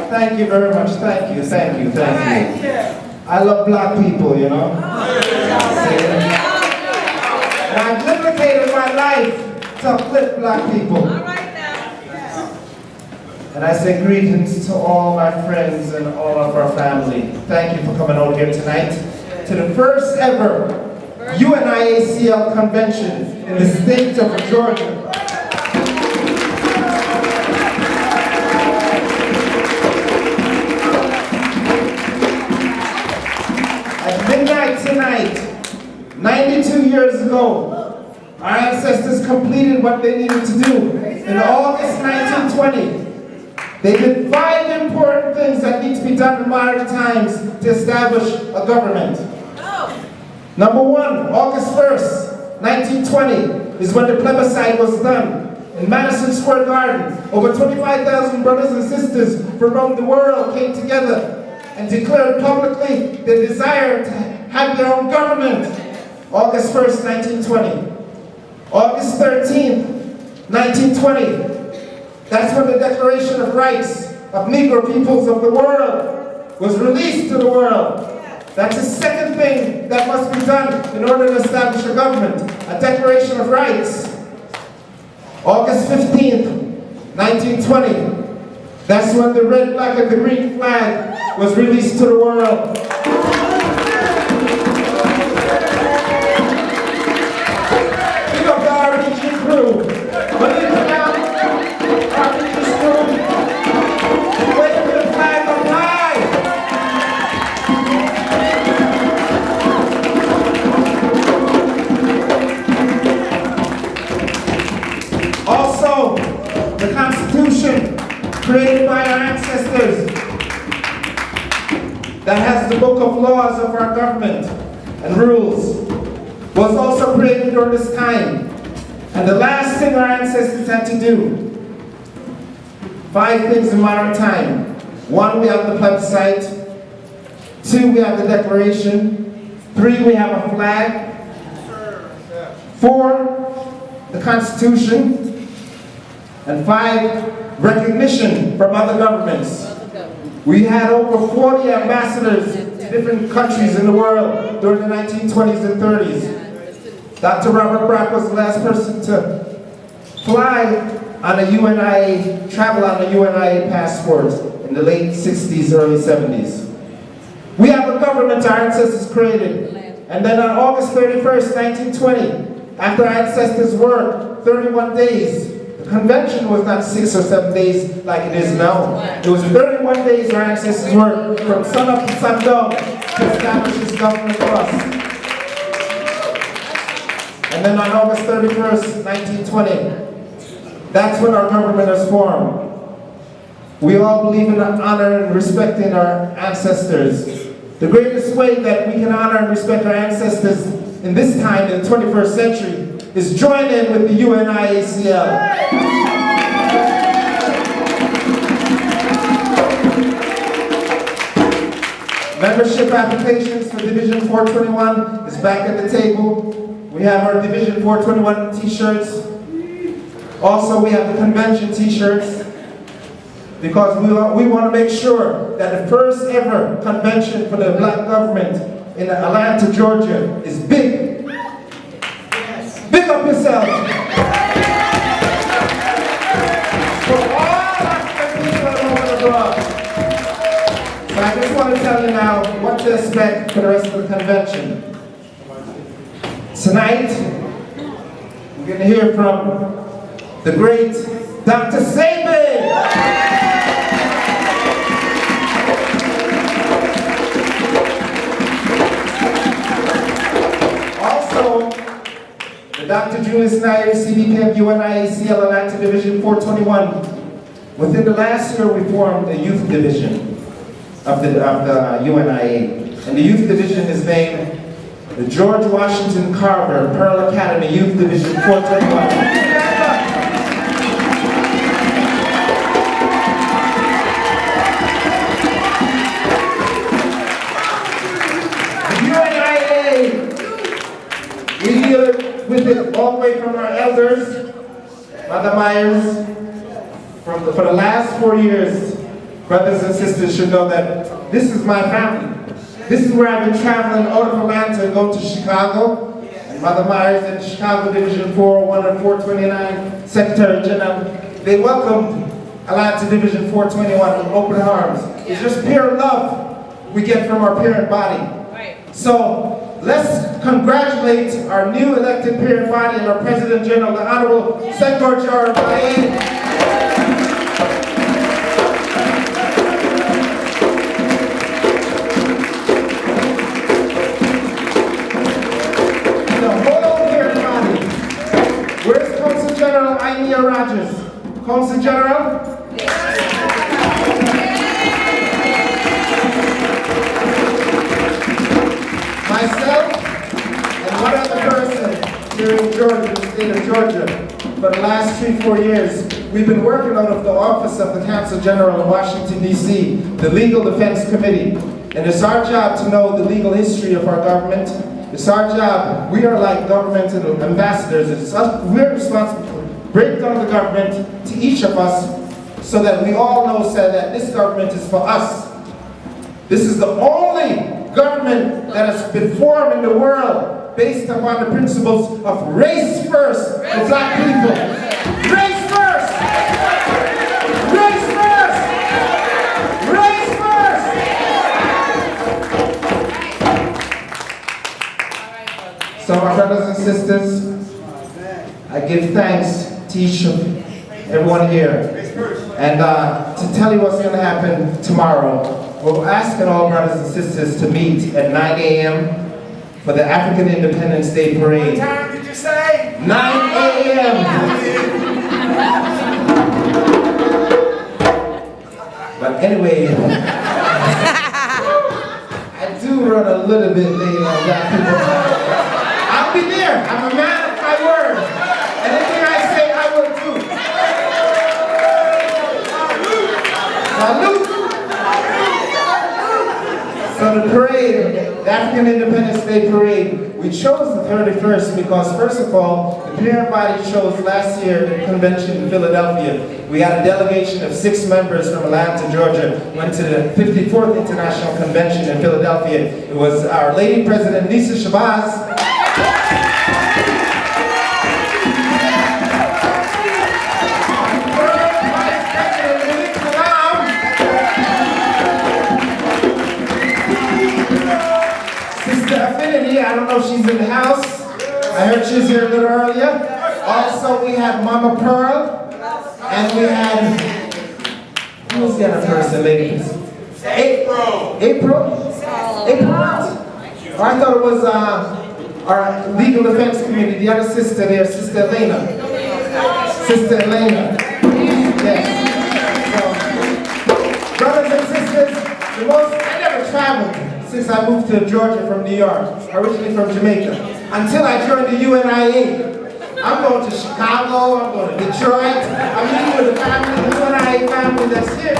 Thank you very much. Thank you. I love black people, you know. And I've dedicated my life to uplift black people. And I say greetings to all my friends and all of our family. Thank you for coming out here tonight to the first ever UNIACL convention in the state of Georgia. At midnight tonight, 92 years ago, our ancestors completed what they needed to do. In August 1920, they did 5 important things that need to be done in modern times to establish a government. Number 1, August 1st, 1920 is when the plebiscite was done. In Madison Square Garden, over 25,000 brothers and sisters from around the world came together and declared publicly their desire to have their own government. August 1st, 1920. August 13th, 1920. That's when the Declaration of Rights of Negro peoples of the world was released to the world. That's the second thing that must be done in order to establish a government, a Declaration of Rights. August 15th, 1920. That's when the red, black, and the green flag was released to the world. Big up the RBG crew. When they come out, RBG crew, wave the flag up high. Also, the Constitution created by our ancestors that has the book of laws of our government and rules was also created during this time. And the last thing our ancestors had to do, 5 things in modern time. 1, we have the plebiscite. 2, we have the declaration. 3, we have a flag. 4, the Constitution. And 5, recognition from other governments. We had over 40 ambassadors to different countries in the world during the 1920s and 30s. Dr. Robert Brock was the last person to fly on a UNIA, travel on a UNIA passport in the late 60s, early 70s. We have a government our ancestors created. And then on August 31st, 1920, after our ancestors worked 31 days, the convention was not 6 or 7 days like it is now. It was 31 days our ancestors worked from sun up to sundown to establish this government for us. And then on August 31st, 1920, that's when our government was formed. We all believe in honor and respecting our ancestors. The greatest way that we can honor and respect our ancestors in this time, in the 21st century, is join in with the UNIACL. Membership applications for Division 421 is back at the table. We have our Division 421 t-shirts. Also, we have the convention t-shirts because we want to make sure that the first ever convention for the black government in Atlanta, Georgia is big. Big up yourself. For all African people all over the world. So I just want to tell you now what to expect for the rest of the convention. Tonight, we're going to hear from the great Dr. Sebi. Dr. Julius Nair, CBP of UNIACL Atlanta Division 421. Within the last year, we formed a youth division of the UNIA. And the youth division is named the George Washington Carver Pearl Academy Youth Division 421. We deal with it all the way from our elders, Mother Myers, for the last 4 years. brothers and sisters should know that this is my family. This is where I've been traveling out of Atlanta and go to Chicago. And Mother Myers and Chicago Division 401 and 429 Secretary General, they welcomed Atlanta Division 421 with open arms. It's just pure love we get from our parent body. So let's congratulate our new elected parent body and our President General, the Honorable Secretary General. Council General? Myself and one other person here in Georgia, the state of Georgia, for the last 3-4 years, we've been working out of the office of the Council General in Washington, D.C., the Legal Defense Committee. And it's our job to know the legal history of our government. It's our job. We are like governmental ambassadors. We're responsible for break down the government to each of us so that we all know that this government is for us. This is the only government that has been formed in the world based upon the principles of race first for black people. Race first! Race first! Race first! So my brothers and sisters, I give thanks to each of everyone here. And to tell you what's going to happen tomorrow, we're asking all brothers and sisters to meet at 9 a.m. for the African Independence Day Parade. What time did you say? 9 a.m. But anyway, I do run a little bit late on that people time. I'll be there. I'm a man of my word. Anything I say, I will do. Salute. So the parade, the African Independence Day Parade, we chose the 31st because, first of all, the parent body chose last year at the convention in Philadelphia. We had a delegation of 6 members from Atlanta, Georgia, went to the 54th International Convention in Philadelphia. It was Our Lady President Lisa Shabazz, I don't know if she's in the house. I heard she was here a little earlier. Also, we had Mama Pearl. And we had, who was the other person, ladies? April? April? Oh, I thought it was our legal defense community, the other sister there, Sister Elena. Sister Elena. Yes. So, brothers and sisters, I never traveled since I moved to Georgia from New York, originally from Jamaica, until I joined the UNIA. I'm going to Chicago, I'm going to Detroit, I'm meeting with the family, the UNIA family that's here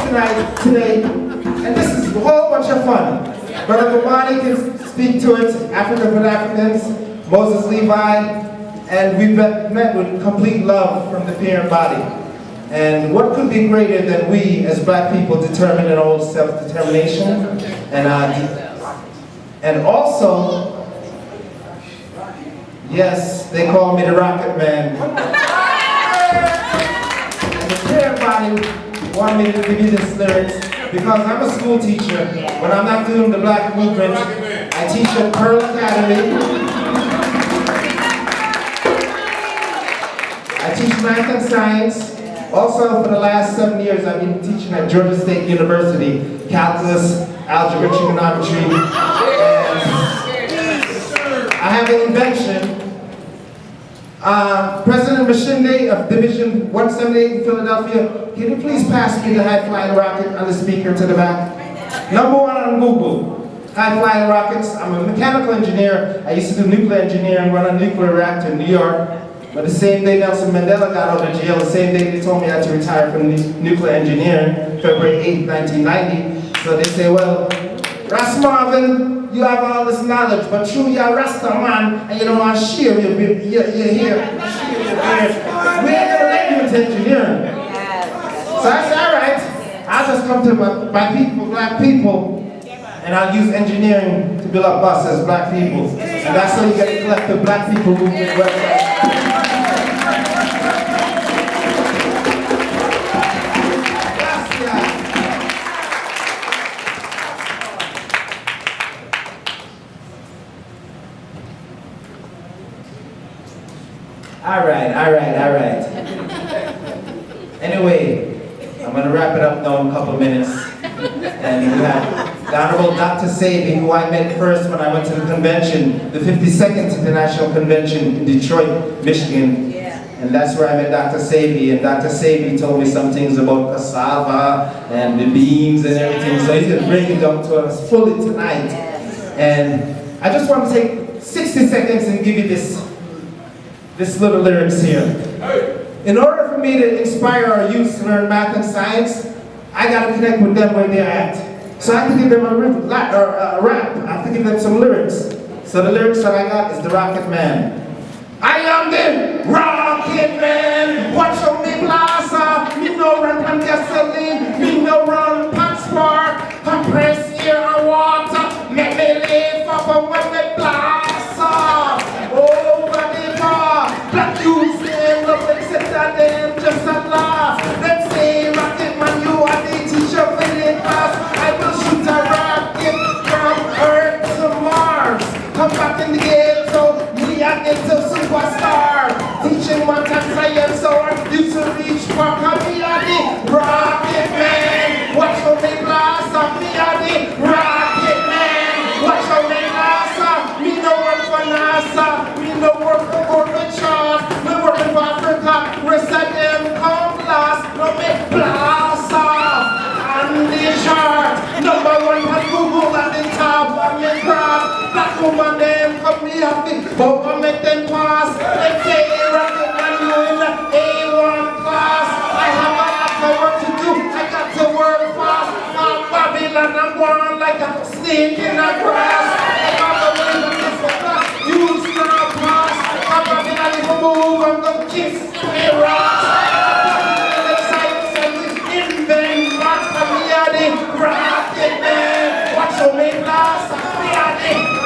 today, and this is a whole bunch of fun. Brother Bomani can speak to it, Africa for Africans, Moses Levi, and we've met with complete love from the parent body. And what could be greater than we as black people determine our own self-determination? And also, yes, they call me the Rocket Man. And the parent body wanted me to give you this lyrics because I'm a school teacher. When I'm not doing the black movement, I teach at Pearl Academy. I teach math and science. Also, for the last 7 years, I've been teaching at Georgia State University, calculus, algebra, trigonometry. I have an invention. President Mashinde of Division 178 in Philadelphia, can you please pass me the high-flying rocket on the speaker to the back? #1 on Google, high-flying rockets. I'm a mechanical engineer. I used to do nuclear engineering, run a nuclear reactor in New York. But the same day Nelson Mandela got out of jail, the same day they told me I had to retire from nuclear engineering, February 8, 1990. So they say, well, Ras Marvin, you have all this knowledge, but you, you're a Rasta man, and you don't want to share your here. We ain't gonna let you into engineering. So I said, all right, I'll just come to my people, black people, and I'll use engineering to build up us as black people. And that's how you get the collective black people movement website. All right. Anyway, I'm going to wrap it up now in a couple of minutes. And we have the Honorable Dr. Sebi, who I met first when I went to the convention, the 52nd International Convention in Detroit, Michigan. And that's where I met Dr. Sebi. And Dr. Sebi told me some things about cassava and the beans and everything. So he's going to break it down to us fully tonight. And I just want to take 60 seconds and give you this little lyrics here. In order for me to inspire our youth to learn math and science, I got to connect with them where they're at. So I have to give them a rap. I have to give them some lyrics. So the lyrics that I got is the Rocket Man. I am the Rocket Man. Watch out me plaza. Me no run on gasoline. Me no run on spark. Compress air and water. Make me live up and when me plaza. Over the bar. Black youths them love except that them just a laugh. Them say Rocket Man, you are the teacher for the class. I will shoot a rocket from Earth to Mars. Come back in the ghetto. Into superstar, teaching math and science, so I used to reach for me are the Rocket Man. Watch how me blast up, me are the Rocket Man. Watch how me blast up, me no work for NASA, me no work for Gorbachev, me working for Africa, rest of them come last, no me blast up. And the chart, number one on Google at the top of your graph. Black woman them come me happy, but I make them pass. Let's say Rocket Man, you in the A1 class. I have a lot of work to do, I got to work fast. I'm Babylon, I'm going like a snake in the grass. I'm the way to kiss the class, you stop pass. I'm Babylon, if I move, I'm gonna kiss me rocks. Rocket Man, watch your make last, we are the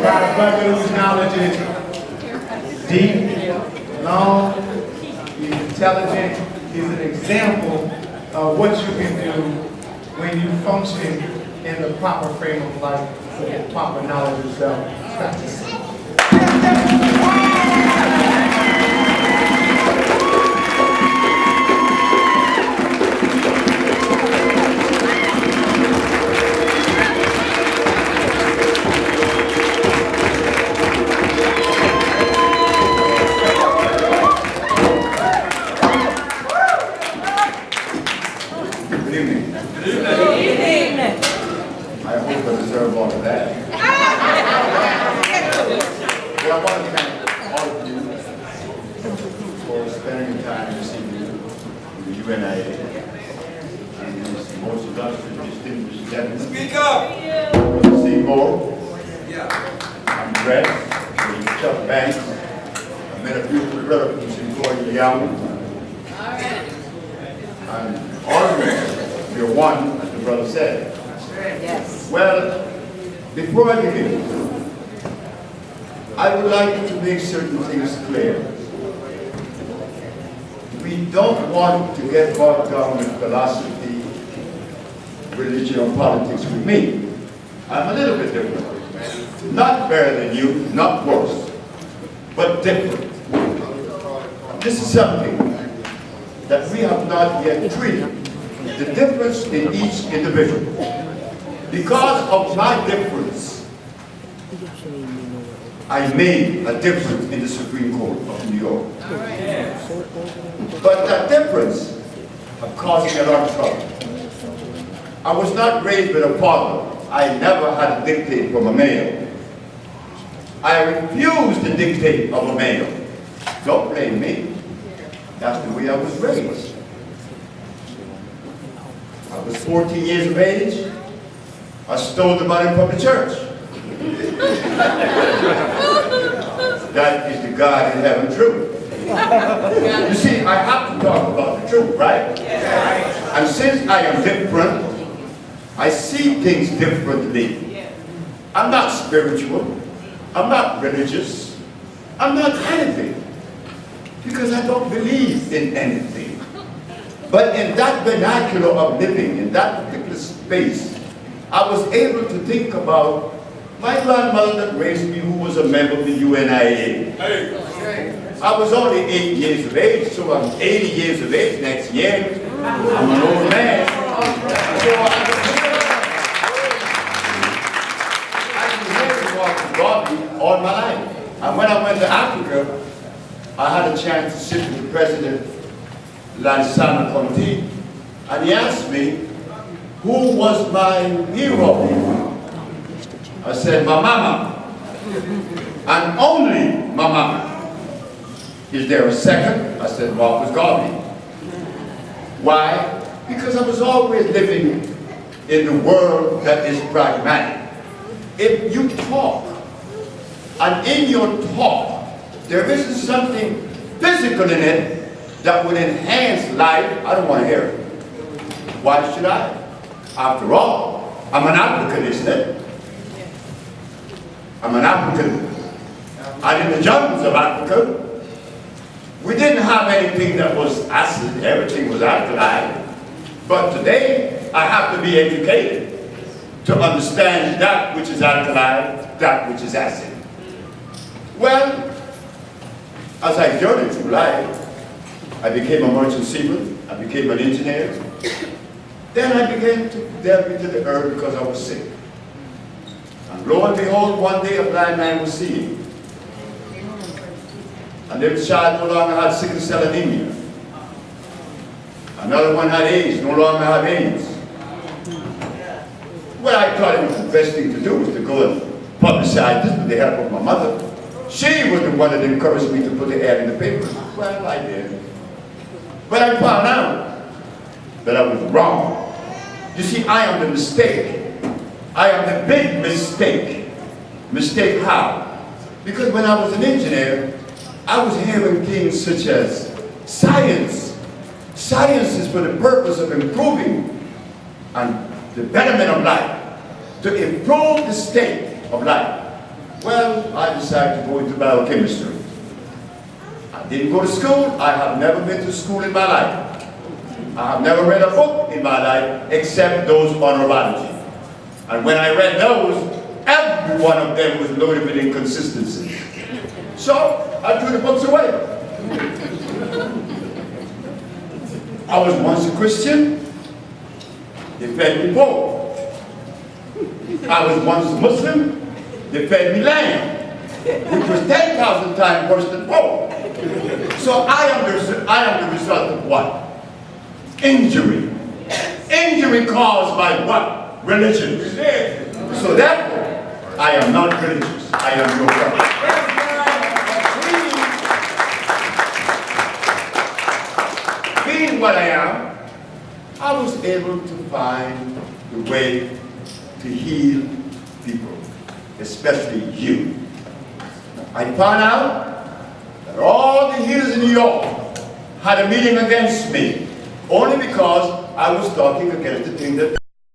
by a brother whose knowledge is deep, long, he's intelligent, he's an example of what you can do when you function in the proper frame of life with the proper knowledge of self. Practice. Before I begin, I would like to make certain things clear. We don't want to get bogged down with philosophy, religion, or politics with me. I'm a little bit different. Not better than you, not worse, but different. This is something that we have not yet treated, the difference in each individual. Because of my difference, I made a difference in the Supreme Court of New York. But that difference caused me a lot of trouble. I was not raised with a father I never had a dictate from a male. I refused the dictate of a male. Don't blame me. That's the way I was raised. I was 14 years of age. I stole the money from the church. That is the God in heaven truth. You see, I have to talk about the truth, right? And since I am different, I see things differently. I'm not spiritual. I'm not religious. I'm not anything. Because I don't believe in anything. But in that vernacular of living, in that particular space, I was able to think about my grandmother that raised me, who was a member of the UNIA. I was only 8 years of age, so I'm 80 years of age next year. I'm an old man. So I've been here to walk with God all my life. And when I went to Africa, I had a chance to sit with the president, Lansana Conti, and he asked me, who was my hero? I said, my mama, and only my mama. Is there a second? I said, Marcus Garvey. Why? Because I was always living in the world that is pragmatic. If you talk, and in your talk, there isn't something physical in it that would enhance life, I don't want to hear it. Why should I? After all, I'm an African, isn't it? I'm an African. And in the jungles of Africa, we didn't have anything that was acid, everything was alkaline. But today, I have to be educated to understand that which is alkaline, that which is acid. Well, as I journeyed through life, I became a merchant seaman, I became an engineer. Then I began to delve into the herb because I was sick. And lo and behold, one day a blind man was seeing. And this child no longer had sickle cell anemia. Another one had AIDS, no longer had AIDS. Well, I thought it was the best thing to do was to go and publicize this with the help of my mother. She was the one that encouraged me to put the ad in the paper. Well, I did. But I found out that I was wrong. You see, I am the mistake. I am the big mistake. Mistake how? Because when I was an engineer, I was hearing things such as science. Science is for the purpose of improving and the betterment of life, to improve the state of life. Well, I decided to go into biochemistry. I didn't go to school. I have never been to school in my life. I have never read a book in my life except those on neurology. And when I read those, every one of them was loaded with inconsistencies. So I threw the books away. I was once a Christian. They fed me pork. I was once a Muslim. They fed me lamb, which was 10,000 times worse than pork. So I am the result of what? Injury. Injury caused by what? Religion. So therefore, I am not religious. I am your brother. Being what I am, I was able to find the way to heal people, especially you. I found out that all the healers in New York had a meeting against me, only because I was talking against the thing that